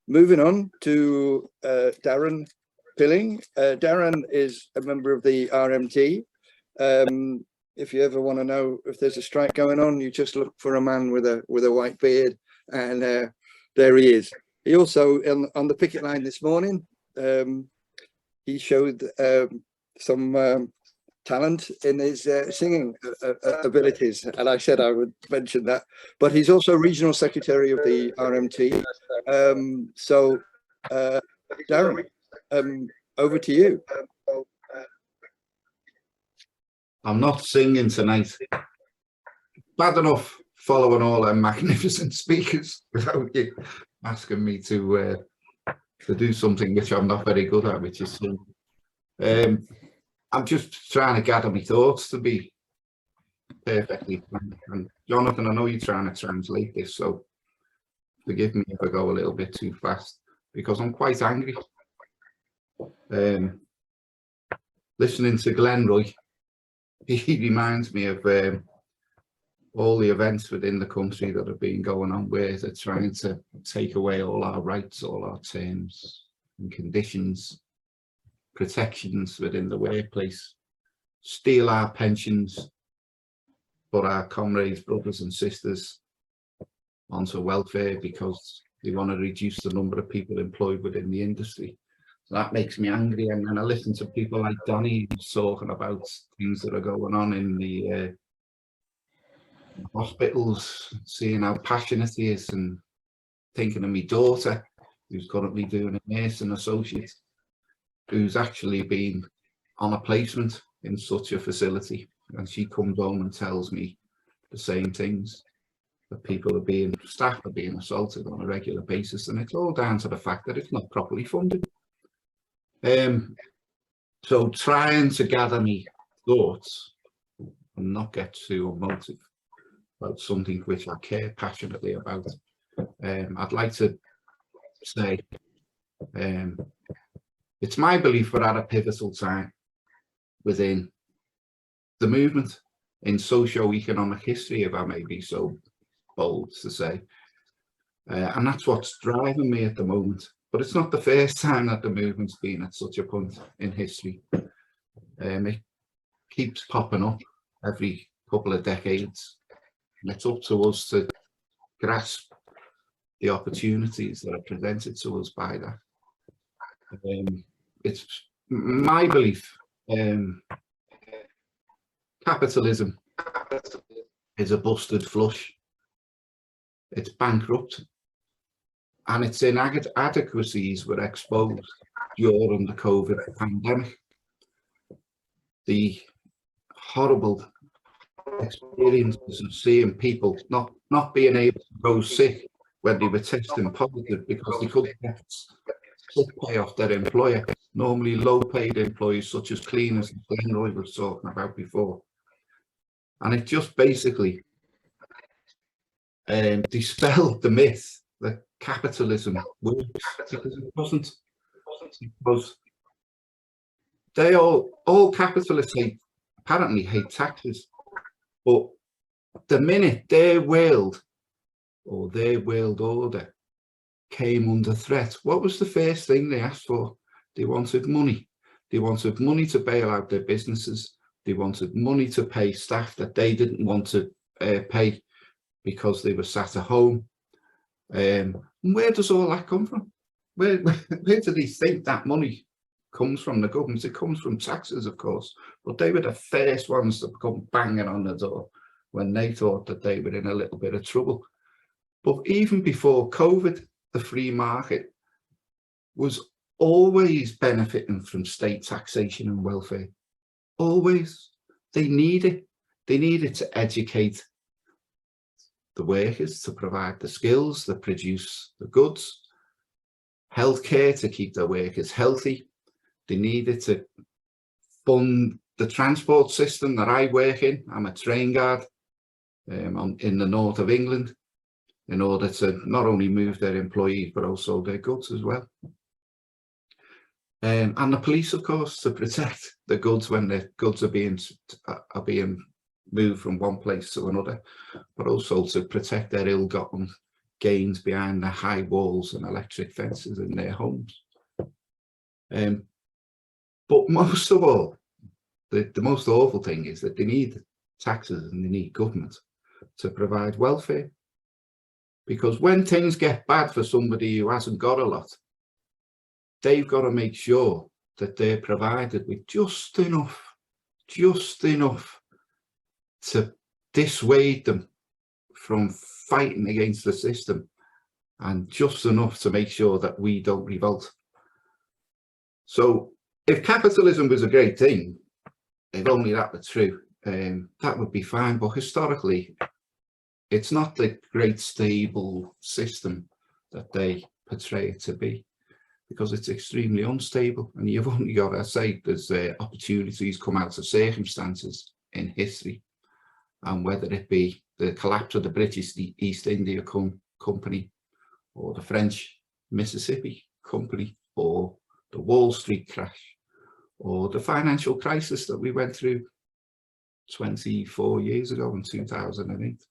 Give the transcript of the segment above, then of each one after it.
moving on to Darren Pilling. Darren is a member of the RMT. If you ever want to know if there's a strike going on, you just look for a man with a white beard, and there he is. He also on the picket line this morning. He showed some talent in his singing abilities, and I said I would mention that. But he's also regional secretary of the RMT. So, Darren, over to you. I'm not singing tonight. Bad enough following all them magnificent speakers without you asking me to do something which I'm not very good at, which is sing. I'm just trying to gather my thoughts, to be perfectly frank. And Jonathan, I know you're trying to translate this, so forgive me if I go a little bit too fast, because I'm quite angry. Listening to Glenroy, he reminds me of all the events within the country that have been going on, where they're trying to take away all our rights, all our terms and conditions, protections within the workplace, steal our pensions, put our comrades, brothers and sisters onto welfare because they want to reduce the number of people employed within the industry. So that makes me angry. And then I listen to people like Danny who's talking about things that are going on in the hospitals, seeing how passionate he is, and thinking of my daughter who's currently doing a nursing associate, who's actually been on a placement in such a facility, and she comes home and tells me the same things, that staff are being assaulted on a regular basis, and it's all down to the fact that it's not properly funded. So trying to gather me thoughts and not get too emotive about something which I care passionately about, I'd like to say it's my belief we're at a pivotal time within the movement in socio-economic history, if I may be so bold to say. And that's what's driving me at the moment. But it's not the first time that the movement's been at such a point in history. It keeps popping up every couple of decades. And it's up to us to grasp the opportunities that are presented to us by that. It's my belief, capitalism is a busted flush. It's bankrupt, and its inadequacies were exposed during the COVID pandemic. The horrible experiences of seeing people not being able to go sick when they were testing positive because they couldn't get sick pay off their employer, normally low-paid employees such as cleaners and Glenroy was talking about before. And it just basically dispelled the myth that capitalism works, because it doesn't. Because they all capitalists apparently hate taxes, but the minute their world or their world order came under threat, what was the first thing they asked for? They wanted money. They wanted money to bail out their businesses. They wanted money to pay staff that they didn't want to pay because they were sat at home. And where does all that come from? Where do they think that money comes from? The government? It comes from taxes, of course, but they were the first ones to come banging on the door when they thought that they were in a little bit of trouble. But even before COVID, the free market was always benefiting from state taxation and welfare. Always. They need it. They need it to educate the workers, to provide the skills that produce the goods, healthcare to keep their workers healthy. They need it to fund the transport system that I work in. I'm a train guard in the north of England, in order to not only move their employees but also their goods as well. And the police, of course, to protect the goods when the goods are being moved from one place to another, but also to protect their ill-gotten gains behind the high walls and electric fences in their homes. But most of all, the most awful thing is that they need taxes and they need government to provide welfare. Because when things get bad for somebody who hasn't got a lot, they've got to make sure that they're provided with just enough to dissuade them from fighting against the system, and just enough to make sure that we don't revolt. So if capitalism was a great thing, if only that were true, that would be fine. But historically, it's not the great stable system that they portray it to be, because it's extremely unstable. And you've only got to say there's opportunities come out of circumstances in history, and whether it be the collapse of the British East India Company, or the French Mississippi Company, or the Wall Street crash, or the financial crisis that we went through 24 years ago in 2008.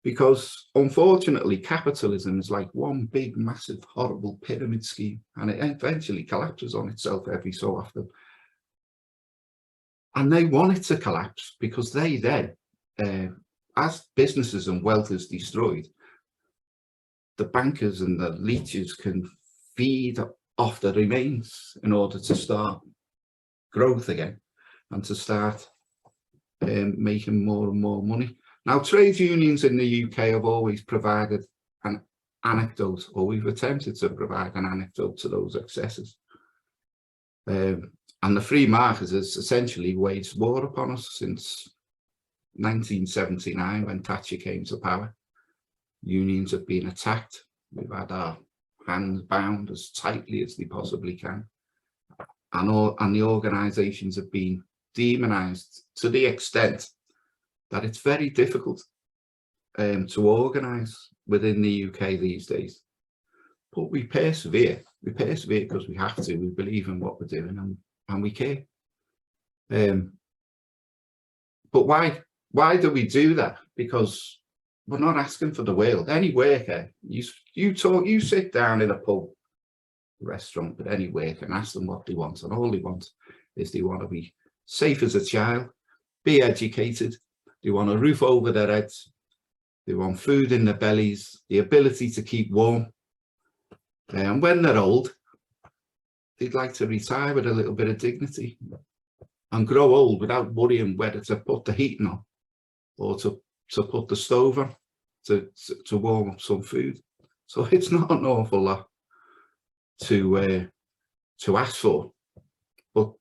Because unfortunately, capitalism is like one big, massive, horrible pyramid scheme, and it eventually collapses on itself every so often. And they want it to collapse because they then, as businesses and wealth is destroyed, the bankers and the leeches can feed off the remains in order to start growth again and to start making more and more money. Now, trade unions in the UK have always provided an anecdote, or we've attempted to provide an anecdote to those excesses. And the free market has essentially waged war upon us since 1979, when Thatcher came to power. Unions have been attacked. We've had our hands bound as tightly as they possibly can. And the organisations have been demonised to the extent that it's very difficult to organise within the UK these days. But we persevere. We persevere because we have to. We believe in what we're doing, and we care. But why do we do that? Because we're not asking for the world. Any worker, you sit down in a pub, restaurant, with any worker and ask them what they want, and all they want is they want to be safe as a child, be educated, they want a roof over their heads, they want food in their bellies, the ability to keep warm, and when they're old, they'd like to retire with a little bit of dignity and grow old without worrying whether to put the heating on or to put the stove on to warm up some food. So it's not an awful lot to ask for. But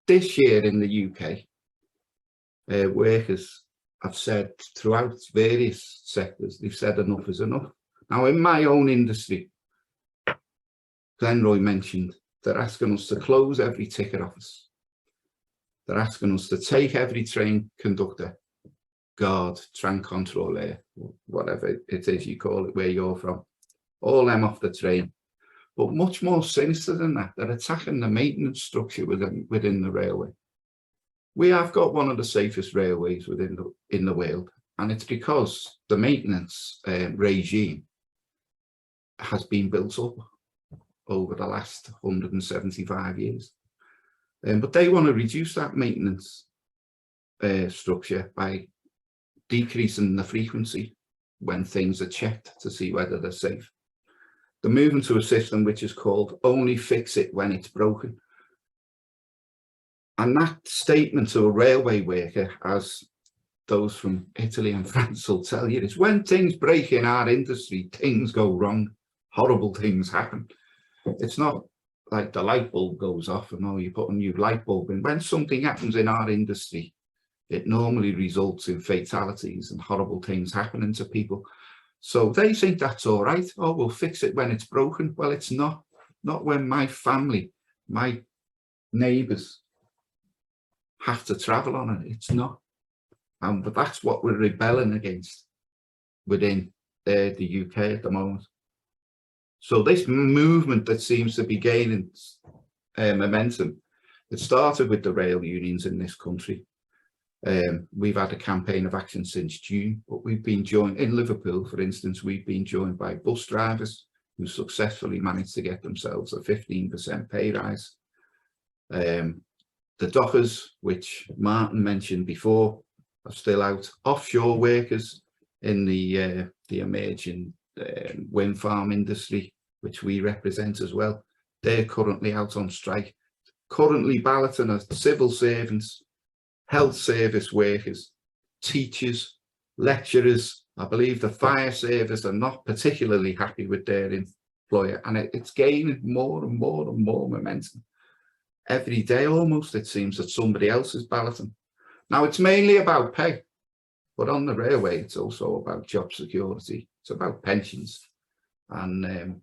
this year in the UK, workers have said throughout various sectors, they've said enough is enough. Now, in my own industry, Glenroy mentioned, they're asking us to close every ticket office. They're asking us to take every train conductor, guard, train controller, whatever it is you call it, where you're from, all them off the train. But much more sinister than that, they're attacking the maintenance structure within the railway. We have got one of the safest railways in the world, and it's because the maintenance regime has been built up over the last 175 years. But they want to reduce that maintenance structure by decreasing the frequency when things are checked to see whether they're safe. They're moving to a system which is called only fix it when it's broken. And that statement to a railway worker, as those from Italy and France will tell you, is when things break in our industry, things go wrong, horrible things happen. It's not like the light bulb goes off and you put a new light bulb in. When something happens in our industry, it normally results in fatalities and horrible things happening to people. So they think that's all right. Oh, we'll fix it when it's broken. Well, it's not when my family, my neighbours have to travel on it. It's not. But that's what we're rebelling against within the UK at the moment. So this movement that seems to be gaining momentum, it started with the rail unions in this country. We've had a campaign of action since June, but we've been joined in Liverpool, for instance, we've been joined by bus drivers who successfully managed to get themselves a 15% pay rise. The dockers, which Martin mentioned before, are still out. Offshore workers in the emerging wind farm industry, which we represent as well, they're currently out on strike. Currently balloting as civil servants, health service workers, teachers, lecturers. I believe the fire service are not particularly happy with their employer, and it's gaining more and more and more momentum. Every day almost it seems that somebody else is balloting. Now it's mainly about pay, but on the railway it's also about job security, it's about pensions, and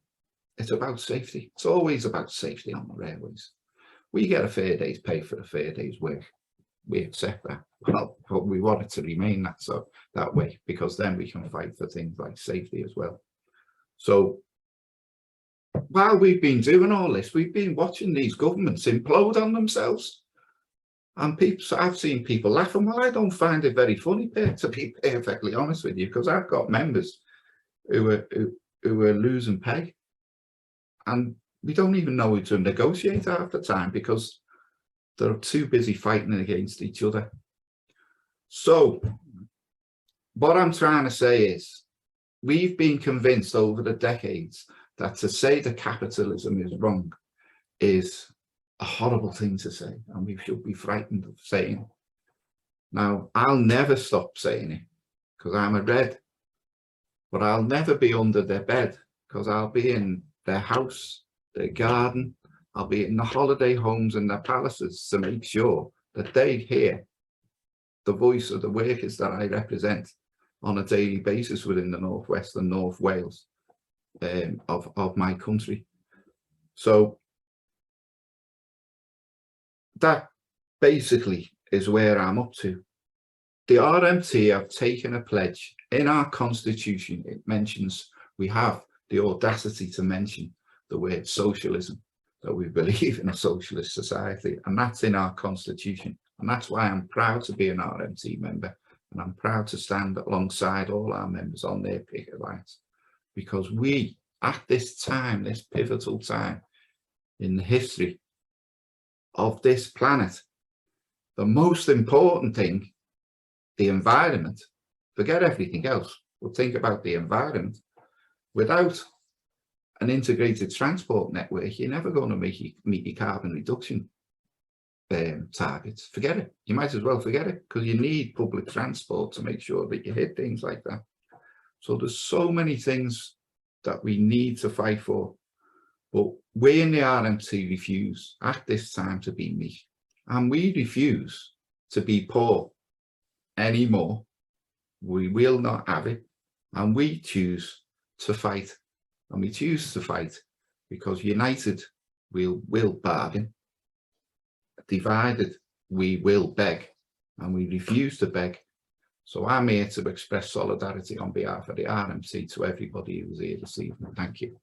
it's about safety. It's always about safety on the railways. We get a fair day's pay for a fair day's work. We accept that, but we want it to remain that way, because then we can fight for things like safety as well. So while we've been doing all this, we've been watching these governments implode on themselves, and I've seen people laughing. Well, I don't find it very funny, to be perfectly honest with you, because I've got members who are losing pay, and we don't even know who to negotiate half the time because they're too busy fighting against each other. So what I'm trying to say is, we've been convinced over the decades that to say that capitalism is wrong is a horrible thing to say, and we should be frightened of saying it. Now, I'll never stop saying it because I'm a red, but I'll never be under their bed, because I'll be in their house, their garden, I'll be in the holiday homes and their palaces to make sure that they hear the voice of the workers that I represent on a daily basis within the Northwest and North Wales of my country. So that basically is where I'm up to. The RMT have taken a pledge in our constitution. It mentions, we have the audacity to mention the word socialism, that we believe in a socialist society, and that's in our constitution. And that's why I'm proud to be an RMT member, and I'm proud to stand alongside all our members on their picket lines, because we, at this time, this pivotal time in the history of this planet, the most important thing, the environment, forget everything else, we'll think about the environment. Without an integrated transport network, you're never going to meet your carbon reduction targets. Forget it. You might as well forget it, because you need public transport to make sure that you hit things like that. So there's so many things that we need to fight for, but we in the RMT refuse at this time to be meek, and we refuse to be poor anymore. We will not have it, and we choose to fight. And we choose to fight because united we'll bargain, divided we will beg, and we refuse to beg. So I'm here to express solidarity on behalf of the RMT to everybody who's here this evening. Thank you.